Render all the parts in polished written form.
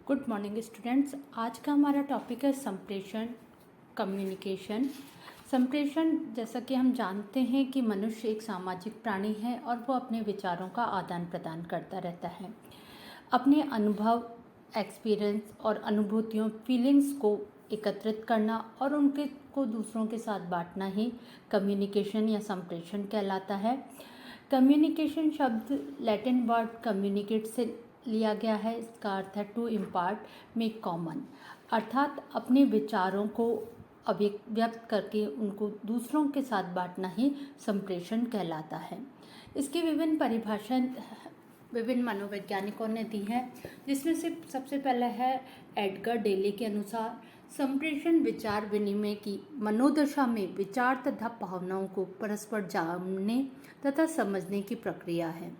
Good morning students. आज का हमारा टॉपिक है संप्रेषण, कम्युनिकेशन। संप्रेषण, जैसा कि हम जानते हैं कि मनुष्य एक सामाजिक प्राणी है और वो अपने विचारों का आदान प्रदान करता रहता है। अपने अनुभव, एक्सपीरियंस और अनुभूतियों, फीलिंग्स को एकत्रित करना और उनके को दूसरों के साथ बांटना ही कम्युनिकेशन या संप्रेषण कहलाता है। कम्युनिकेशन शब्द लैटिन वर्ड कम्युनिकेट से लिया गया है। इसका अर्थ है टू इम्पार्ट, मेक कॉमन, अर्थात अपने विचारों को अभिव्यक्त करके उनको दूसरों के साथ बांटना ही संप्रेषण कहलाता है। इसकी विभिन्न परिभाषाएं विभिन्न मनोवैज्ञानिकों ने दी है, जिसमें से सबसे पहले है एडगर डेले के अनुसार संप्रेषण विचार विनिमय की मनोदशा में विचार तथा भावनाओं को परस्पर जानने तथा समझने की प्रक्रिया है।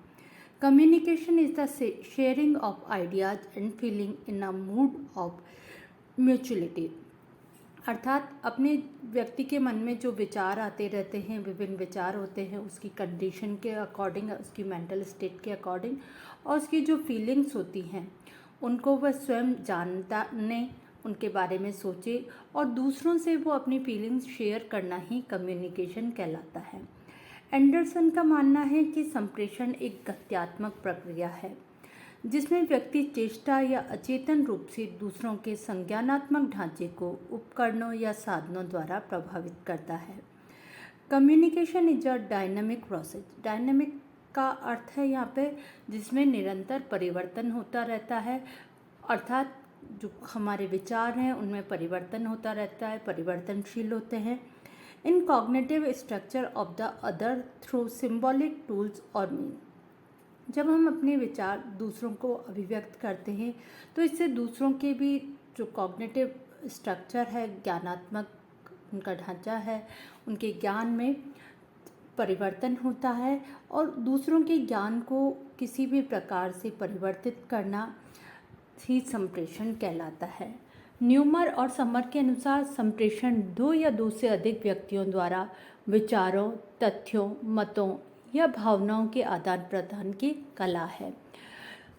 Communication is the sharing of ideas and feeling in a mood off mutuality, अर्थात अपने व्यक्ति के मन में जो विचार आते रहते हैं, विभिन्न विचार होते हैं, उसकी कंडीशन के अकॉर्डिंग, उसकी मेंटल स्टेट के अकॉर्डिंग, और उसकी जो फीलिंग्स होती हैं उनको वह स्वयं जानने, उनके बारे में सोचे और दूसरों से वो अपनी फीलिंग्स शेयर करना ही कम्युनिकेशन कहलाता है। एंडरसन का मानना है कि संप्रेषण एक गत्यात्मक प्रक्रिया है जिसमें व्यक्ति चेष्टा या अचेतन रूप से दूसरों के संज्ञानात्मक ढांचे को उपकरणों या साधनों द्वारा प्रभावित करता है। Communication is a dynamic process. Dynamic का अर्थ है यहाँ पे जिसमें निरंतर परिवर्तन होता रहता है, अर्थात जो हमारे विचार हैं उनमें परिवर्तन होता रहता है, परिवर्तनशील होते हैं। In cognitive structure of the other through symbolic tools और मीन, जब हम अपने विचार दूसरों को अभिव्यक्त करते हैं तो इससे दूसरों के भी जो कॉग्निटिव स्ट्रक्चर है, ज्ञानात्मक उनका ढांचा है, उनके ज्ञान में परिवर्तन होता है और दूसरों के ज्ञान को किसी भी प्रकार से परिवर्तित करना ही संप्रेषण कहलाता है। न्यूमर और समर के अनुसार संप्रेषण दो या दो से अधिक व्यक्तियों द्वारा विचारों, तथ्यों, मतों या भावनाओं के आदान प्रदान की कला है।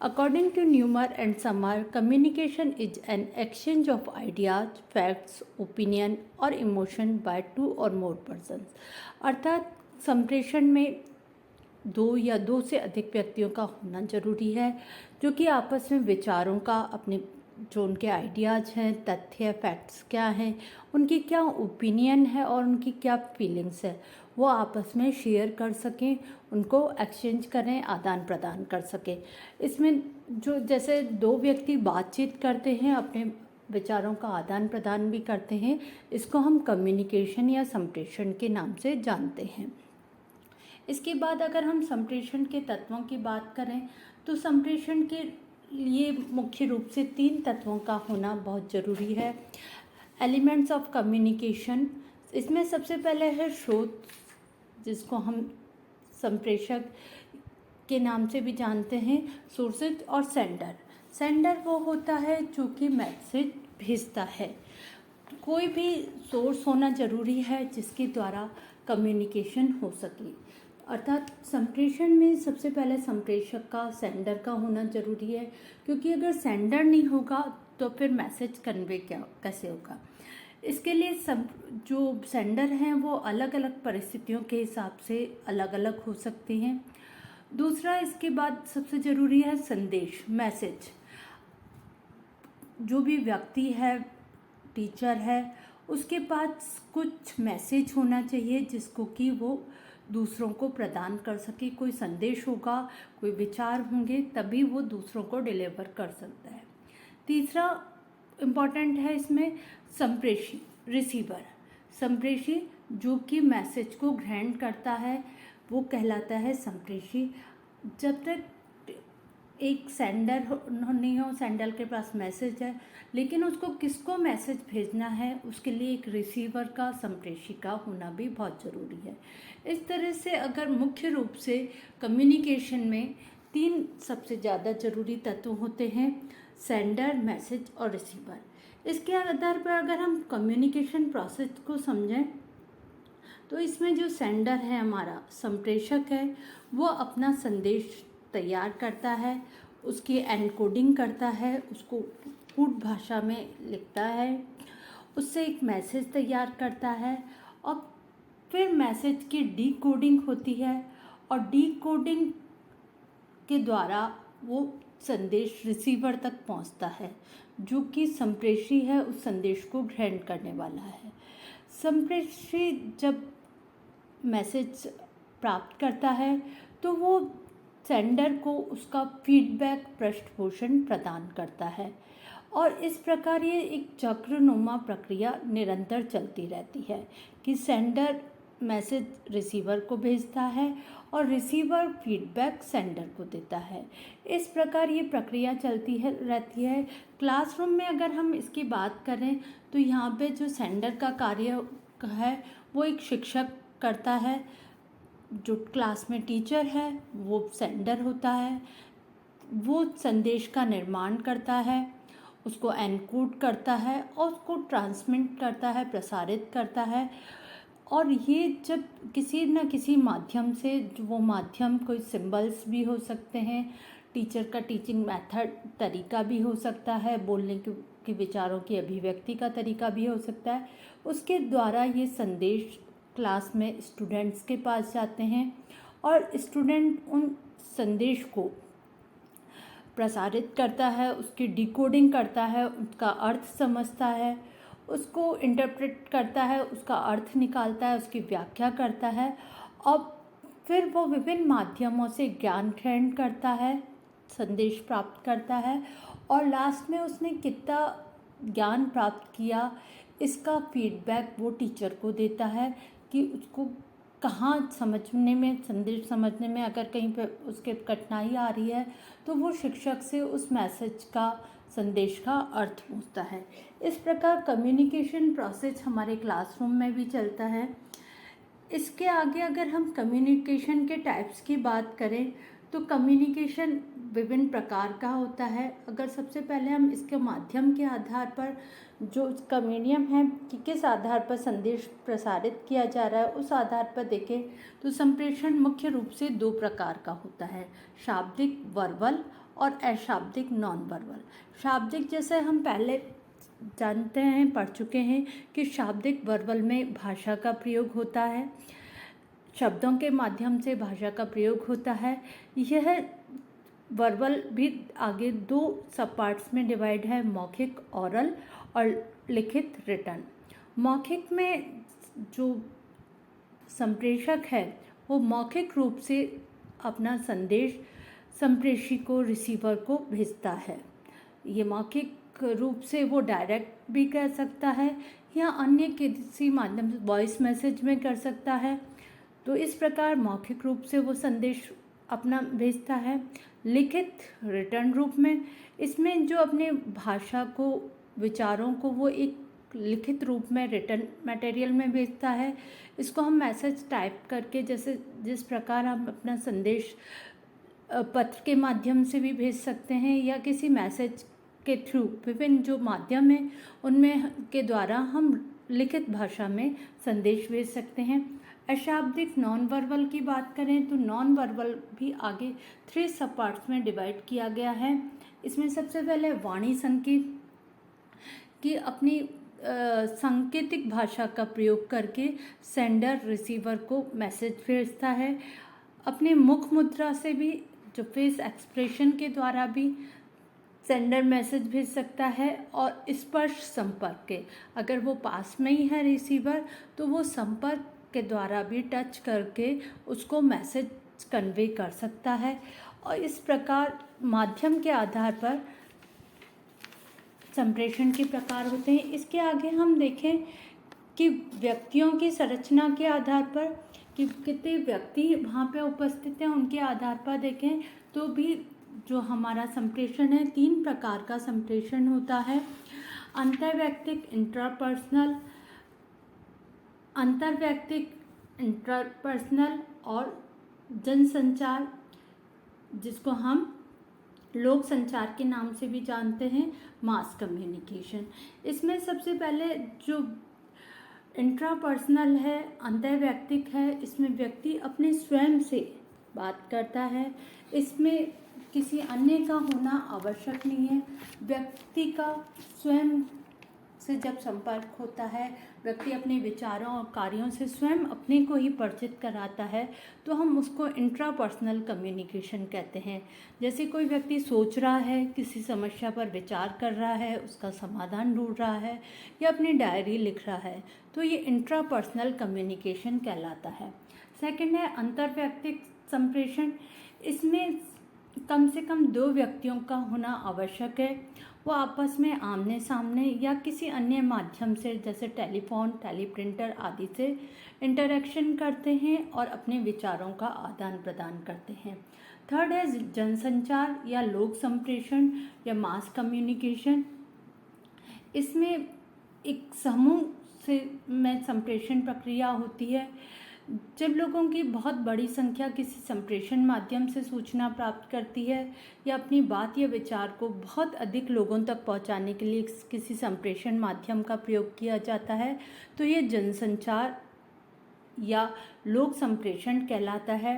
According to Newmer and Summer, communication is an exchange of ideas, facts, opinion और emotion by two or more persons। अर्थात संप्रेषण में दो या दो से अधिक व्यक्तियों का होना जरूरी है जो कि आपस में विचारों का, अपने जो उनके आइडियाज़ हैं, तथ्य, फैक्ट्स क्या हैं, उनकी क्या ओपिनियन है और उनकी क्या फीलिंग्स है, वो आपस में शेयर कर सकें, उनको एक्सचेंज करें, आदान प्रदान कर सकें। इसमें जो जैसे दो व्यक्ति बातचीत करते हैं, अपने विचारों का आदान प्रदान भी करते हैं, इसको हम कम्युनिकेशन या संप्रेषण के नाम से जानते हैं। इसके बाद अगर हम संप्रेषण के तत्वों की बात करें तो संप्रेषण के लिए मुख्य रूप से 3 तत्वों का होना बहुत ज़रूरी है। एलिमेंट्स ऑफ कम्युनिकेशन, इसमें सबसे पहले है स्रोत, जिसको हम संप्रेषक के नाम से भी जानते हैं, सोर्सेज और सेंडर। सेंडर वो होता है जो कि मैसेज भेजता है। कोई भी सोर्स होना ज़रूरी है जिसके द्वारा कम्युनिकेशन हो सके, अर्थात संप्रेषण में सबसे पहले संप्रेषक का, सेंडर का होना ज़रूरी है, क्योंकि अगर सेंडर नहीं होगा तो फिर मैसेज कन्वे कैसे होगा। इसके लिए जो सेंडर हैं वो अलग अलग परिस्थितियों के हिसाब से अलग अलग हो सकते हैं। दूसरा, इसके बाद सबसे ज़रूरी है संदेश, मैसेज। जो भी व्यक्ति है, टीचर है, उसके पास कुछ मैसेज होना चाहिए जिसको कि वो दूसरों को प्रदान कर सके। कोई संदेश होगा, कोई विचार होंगे, तभी वो दूसरों को डिलीवर कर सकता है। तीसरा इम्पॉर्टेंट है इसमें संप्रेषी, रिसीवर। संप्रेषी जो कि मैसेज को ग्रहण करता है वो कहलाता है संप्रेषी। जब तक एक सेंडर नहीं हो, सेंडर के पास मैसेज है लेकिन उसको किसको मैसेज भेजना है, उसके लिए एक रिसीवर का, संप्रेषी का होना भी बहुत ज़रूरी है। इस तरह से अगर मुख्य रूप से कम्युनिकेशन में 3 सबसे ज़्यादा ज़रूरी तत्व होते हैं, सेंडर, मैसेज और रिसीवर। इसके आधार पर अगर हम कम्युनिकेशन प्रोसेस को समझें तो इसमें जो सेंडर है, हमारा संप्रेषक है, वो अपना संदेश तैयार करता है, उसकी एनकोडिंग करता है, उसको कूट भाषा में लिखता है, उससे एक मैसेज तैयार करता है और फिर मैसेज की डीकोडिंग होती है और डीकोडिंग के द्वारा वो संदेश रिसीवर तक पहुंचता है, जो कि संप्रेषी है उस संदेश को ग्रहण करने वाला है। संप्रेषी जब मैसेज प्राप्त करता है तो वो सेंडर को उसका फीडबैक पृष्ठपोषण प्रदान करता है और इस प्रकार ये एक चक्रनुमा प्रक्रिया निरंतर चलती रहती है कि सेंडर मैसेज रिसीवर को भेजता है और रिसीवर फीडबैक सेंडर को देता है। इस प्रकार ये प्रक्रिया चलती है रहती है। क्लासरूम में अगर हम इसकी बात करें तो यहाँ पे जो सेंडर का कार्य है वो एक शिक्षक करता है, जो क्लास में टीचर है वो सेंडर होता है, वो संदेश का निर्माण करता है, उसको एनकोड करता है और उसको ट्रांसमिट करता है, प्रसारित करता है। और ये जब किसी न किसी माध्यम से, जो वो माध्यम कोई सिंबल्स भी हो सकते हैं, टीचर का टीचिंग मेथड तरीका भी हो सकता है, बोलने के विचारों की अभिव्यक्ति का तरीका भी हो सकता है, उसके द्वारा ये संदेश क्लास में स्टूडेंट्स के पास जाते हैं और स्टूडेंट उन संदेश को प्रसारित करता है, उसकी डिकोडिंग करता है, उसका अर्थ समझता है, उसको इंटरप्रेट करता है, उसका अर्थ निकालता है, उसकी व्याख्या करता है और फिर वो विभिन्न माध्यमों से ज्ञान ग्रहण करता है, संदेश प्राप्त करता है और लास्ट में उसने कितना ज्ञान प्राप्त किया इसका फीडबैक वो टीचर को देता है कि उसको कहाँ समझने में, संदेश समझने में अगर कहीं पे उसके कठिनाई आ रही है तो वो शिक्षक से उस मैसेज का, संदेश का अर्थ पूछता है। इस प्रकार कम्युनिकेशन प्रोसेस हमारे क्लासरूम में भी चलता है। इसके आगे अगर हम कम्युनिकेशन के टाइप्स की बात करें तो कम्युनिकेशन विभिन्न प्रकार का होता है। अगर सबसे पहले हम इसके माध्यम के आधार पर, जो इसका मीडियम है कि किस आधार पर संदेश प्रसारित किया जा रहा है, उस आधार पर देखें तो संप्रेषण मुख्य रूप से दो प्रकार का होता है, शाब्दिक वर्बल और अशाब्दिक नॉन वर्बल। शाब्दिक जैसे हम पहले जानते हैं, पढ़ चुके हैं कि शाब्दिक वर्बल में भाषा का प्रयोग होता है, शब्दों के माध्यम से भाषा का प्रयोग होता है। यह वर्बल भी आगे दो सब पार्ट्स में डिवाइड है, मौखिक ऑरल और लिखित रिटन। मौखिक में जो संप्रेषक है वो मौखिक रूप से अपना संदेश संप्रेषी को, रिसीवर को भेजता है। ये मौखिक रूप से वो डायरेक्ट भी कर सकता है या अन्य किसी माध्यम से वॉइस मैसेज में कर सकता है। तो इस प्रकार मौखिक रूप से वो संदेश अपना भेजता है। लिखित रिटर्न रूप में, इसमें जो अपने भाषा को, विचारों को वो एक लिखित रूप में रिटर्न मटेरियल में भेजता है। इसको हम मैसेज टाइप करके, जैसे जिस प्रकार हम अपना संदेश पत्र के माध्यम से भी भेज सकते हैं या किसी मैसेज के थ्रू, विभिन्न जो माध्यम हैं उनमें के द्वारा हम लिखित भाषा में संदेश भेज सकते हैं। अशाब्दिक नॉन वर्बल की बात करें तो नॉन वर्बल भी आगे 3 सब पार्ट्स में डिवाइड किया गया है। इसमें सबसे पहले वाणी संकेत कि अपनी सांकेतिक भाषा का प्रयोग करके सेंडर रिसीवर को मैसेज भेजता है। अपने मुख मुद्रा से भी, जो फेस एक्सप्रेशन के द्वारा भी सेंडर मैसेज भेज सकता है। और स्पर्श संपर्क के, अगर वो पास में ही है रिसीवर तो वो संपर्क के द्वारा भी टच करके उसको मैसेज कन्वे कर सकता है। और इस प्रकार माध्यम के आधार पर संप्रेषण के प्रकार होते हैं। इसके आगे हम देखें कि व्यक्तियों की संरचना के आधार पर, कि कितने व्यक्ति वहाँ पे उपस्थित हैं, उनके आधार पर देखें तो भी जो हमारा संप्रेषण है 3 प्रकार का संप्रेषण होता है। अंतर्वैयक्तिक इंट्रापर्सनल और जनसंचार, जिसको हम लोक संचार के नाम से भी जानते हैं, मास कम्युनिकेशन। इसमें सबसे पहले जो इंट्रापर्सनल है, अंतर्वैयक्तिक है, इसमें व्यक्ति अपने स्वयं से बात करता है। इसमें किसी अन्य का होना आवश्यक नहीं है। व्यक्ति का स्वयं से जब संपर्क होता है, व्यक्ति अपने विचारों और कार्यों से स्वयं अपने को ही परिचित कराता है, तो हम उसको इंट्रापर्सनल कम्युनिकेशन कहते हैं। जैसे कोई व्यक्ति सोच रहा है, किसी समस्या पर विचार कर रहा है, उसका समाधान ढूंढ रहा है या अपनी डायरी लिख रहा है, तो ये इंट्रापर्सनल कम्युनिकेशन कहलाता है। सेकंड है अंतर्वैयक्तिक संप्रेषण। इसमें कम से कम 2 व्यक्तियों का होना आवश्यक है। वो आपस में आमने सामने या किसी अन्य माध्यम से जैसे टेलीफोन, टेलीप्रिंटर आदि से इंटरेक्शन करते हैं और अपने विचारों का आदान प्रदान करते हैं। थर्ड है जनसंचार या लोक संप्रेषण या मास कम्युनिकेशन। इसमें एक समूह से में संप्रेषण प्रक्रिया होती है। जब लोगों की बहुत बड़ी संख्या किसी संप्रेषण माध्यम से सूचना प्राप्त करती है या अपनी बात या विचार को बहुत अधिक लोगों तक पहुंचाने के लिए किसी संप्रेषण माध्यम का प्रयोग किया जाता है, तो ये जनसंचार या लोक संप्रेषण कहलाता है।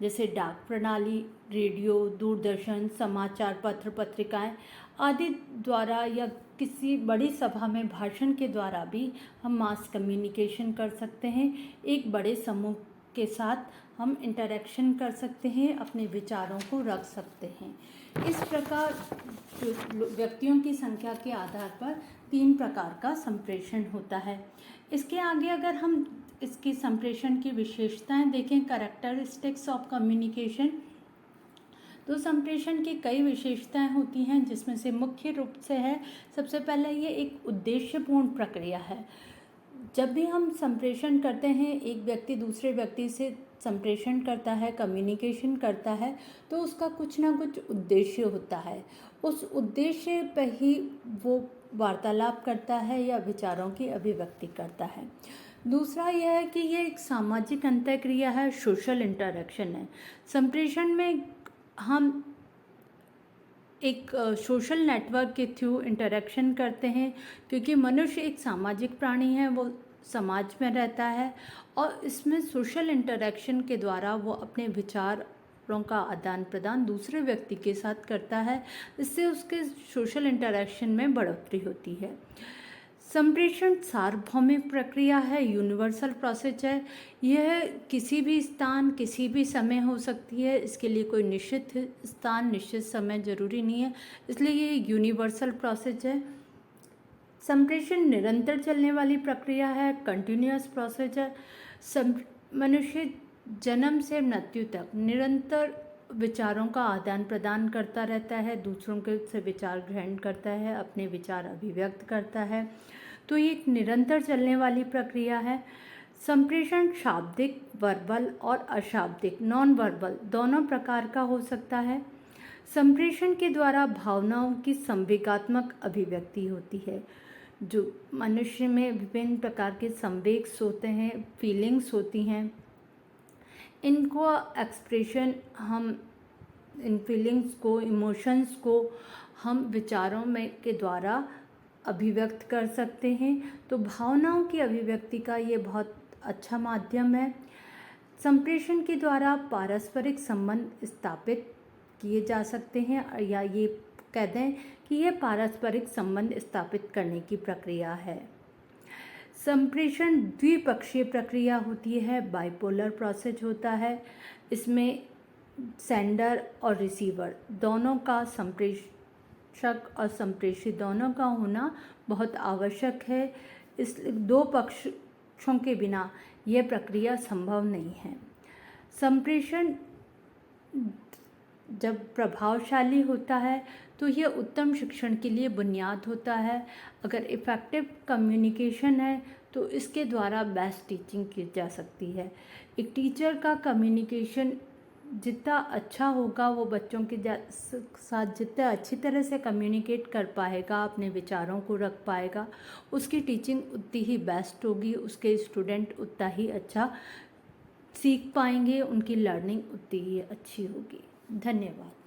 जैसे डाक प्रणाली, रेडियो, दूरदर्शन, समाचार पत्र, पत्रिकाएं आदि द्वारा या किसी बड़ी सभा में भाषण के द्वारा भी हम मास कम्युनिकेशन कर सकते हैं। एक बड़े समूह के साथ हम इंटरेक्शन कर सकते हैं, अपने विचारों को रख सकते हैं। इस प्रकार व्यक्तियों की संख्या के आधार पर 3 प्रकार का संप्रेषण होता है। इसके आगे अगर हम इसकी संप्रेषण की विशेषताएं देखें, कैरेक्टरिस्टिक्स ऑफ कम्युनिकेशन, तो संप्रेषण की कई विशेषताएं होती हैं, जिसमें से मुख्य रूप से है सबसे पहले ये एक उद्देश्यपूर्ण प्रक्रिया है। जब भी हम संप्रेषण करते हैं, एक व्यक्ति दूसरे व्यक्ति से संप्रेषण करता है, कम्युनिकेशन करता है, तो उसका कुछ ना कुछ उद्देश्य होता है। उस उद्देश्य पर ही वो वार्तालाप करता है या विचारों की अभिव्यक्ति करता है। दूसरा यह है कि ये एक सामाजिक अंतःक्रिया है, सोशल इंटरेक्शन है। संप्रेषण में हम एक सोशल नेटवर्क के थ्रू इंटरेक्शन करते हैं, क्योंकि मनुष्य एक सामाजिक प्राणी है, वो समाज में रहता है और इसमें सोशल इंटरेक्शन के द्वारा वो अपने विचारों का आदान प्रदान दूसरे व्यक्ति के साथ करता है। इससे उसके सोशल इंटरेक्शन में बढ़ोतरी होती है। संप्रेषण सार्वभौमिक प्रक्रिया है, यूनिवर्सल प्रोसेस है। यह किसी भी स्थान, किसी भी समय हो सकती है। इसके लिए कोई निश्चित स्थान, निश्चित समय जरूरी नहीं है, इसलिए ये यूनिवर्सल प्रोसेस है। संप्रेषण निरंतर चलने वाली प्रक्रिया है, कंटिन्यूअस प्रोसेस है। मनुष्य जन्म से मृत्यु तक निरंतर विचारों का आदान प्रदान करता रहता है, दूसरों के से विचार ग्रहण करता है, अपने विचार अभिव्यक्त करता है, तो ये एक निरंतर चलने वाली प्रक्रिया है। संप्रेषण शाब्दिक, वर्बल और अशाब्दिक, नॉन वर्बल दोनों प्रकार का हो सकता है। संप्रेषण के द्वारा भावनाओं की संवेगात्मक अभिव्यक्ति होती है। जो मनुष्य में विभिन्न प्रकार के संवेग्स होते हैं, फीलिंग्स होती हैं, इनको एक्सप्रेशन हम इन फीलिंग्स को, इमोशंस को हम विचारों में के द्वारा अभिव्यक्त कर सकते हैं। तो भावनाओं की अभिव्यक्ति का ये बहुत अच्छा माध्यम है। संप्रेषण के द्वारा पारस्परिक संबंध स्थापित किए जा सकते हैं, या ये कह दें कि यह पारस्परिक संबंध स्थापित करने की प्रक्रिया है। संप्रेषण द्विपक्षीय प्रक्रिया होती है, बाइपोलर प्रोसेस होता है। इसमें सेंडर और रिसीवर दोनों का, संप्रेषक और संप्रेषित दोनों का होना बहुत आवश्यक है। इस 2 पक्षों के बिना यह प्रक्रिया संभव नहीं है। संप्रेषण जब प्रभावशाली होता है तो यह उत्तम शिक्षण के लिए बुनियाद होता है। अगर इफ़ेक्टिव कम्युनिकेशन है तो इसके द्वारा बेस्ट टीचिंग की जा सकती है। एक टीचर का कम्युनिकेशन जितना अच्छा होगा, वो बच्चों के साथ जितना अच्छी तरह से कम्युनिकेट कर पाएगा, अपने विचारों को रख पाएगा, उसकी टीचिंग उतनी ही बेस्ट होगी, उसके स्टूडेंट उतना ही अच्छा सीख पाएंगे, उनकी लर्निंग उतनी ही अच्छी होगी। धन्यवाद।